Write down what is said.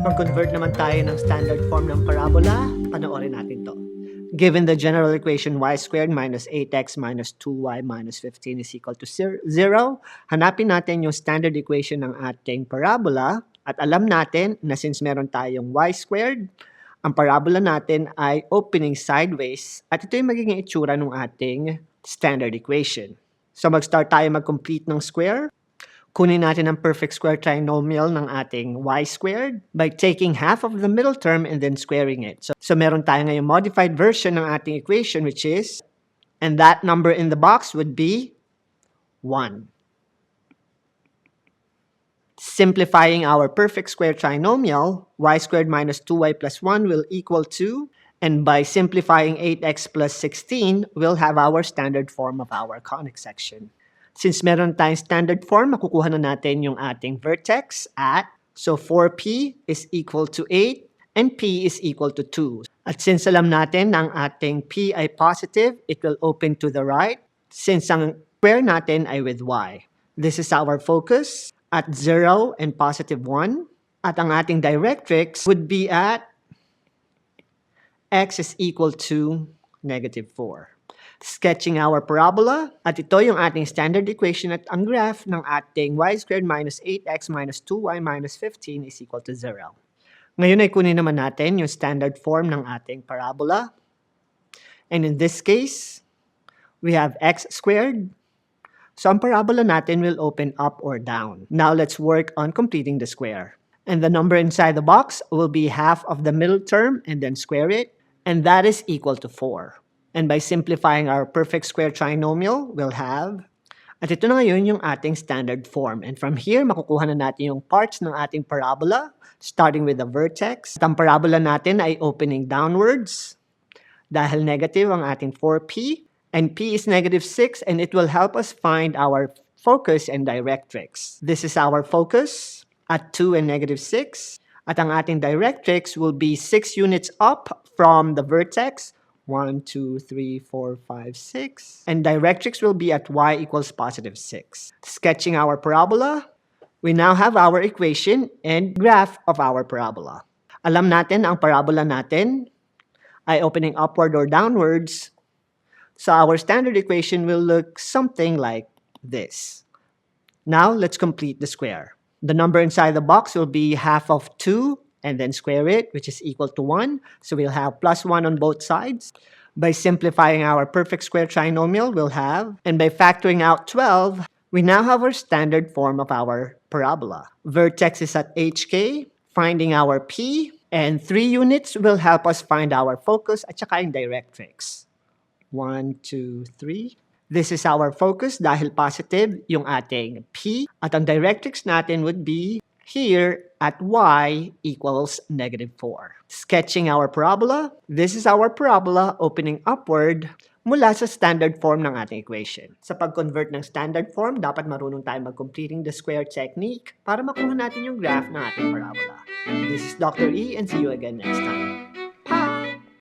Mag-convert naman tayo ng standard form ng parabola. Panoorin natin to. Given the general equation y squared minus 8x minus 2y minus 15 is equal to 0, hanapin natin yung standard equation ng ating parabola. At alam natin na since meron tayong y squared, ang parabola natin ay opening sideways. At ito yung magiging itsura ng ating standard equation. So mag-start tayo mag-complete ng square. Kunin natin ang perfect square trinomial ng ating y squared by taking half of the middle term and then squaring it. So meron tayo ngayong modified version ng ating equation which is, and that number in the box would be 1. Simplifying our perfect square trinomial, y squared minus 2y plus 1 will equal 2. And by simplifying 8x plus 16, we'll have our standard form of our conic section. Since meron tayong standard form, makukuha na natin yung ating vertex at, so 4p is equal to 8 and p is equal to 2. At since alam natin na ang ating p ay positive, it will open to the right since ang square natin ay with y. This is our focus at 0 and positive 1. At ang ating directrix would be at x is equal to negative 4. Sketching our parabola, at ito yung ating standard equation at ang graph ng ating y squared minus 8x minus 2y minus 15 is equal to 0. Ngayon ay kunin naman natin yung standard form ng ating parabola. And in this case, we have x squared. So ang parabola natin will open up or down. Now let's work on completing the square. And the number inside the box will be half of the middle term and then square it. And that is equal to 4. And by simplifying our perfect square trinomial, we'll have, at ito na ngayon yung ating standard form. And from here, makukuha na natin yung parts ng ating parabola, starting with the vertex. At ang parabola natin ay opening downwards, dahil negative ang ating 4p, and p is negative 6, and it will help us find our focus and directrix. This is our focus at 2 and negative 6, at ang ating directrix will be 6 units up from the vertex, 1, 2, 3, 4, 5, 6. And directrix will be at y equals positive 6. Sketching our parabola, we now have our equation and graph of our parabola. Alam natin ang parabola natin ay opening upward or downwards. So our standard equation will look something like this. Now let's complete the square. The number inside the box will be half of 2. And then square it, which is equal to 1. So we'll have plus 1 on both sides. By simplifying our perfect square trinomial, we'll have, and by factoring out 12, we now have our standard form of our parabola. Vertex is at HK, finding our P, and 3 units will help us find our focus at saka yung directrix. 1, 2, 3. This is our focus dahil positive yung ating P, at ang directrix natin would be here at y equals negative 4. Sketching our parabola, this is our parabola opening upward mula sa standard form ng ating equation. Sa pag-convert ng standard form, dapat marunong tayo mag-completing the square technique para makuha natin yung graph ng ating parabola. This is Dr. E and see you again next time.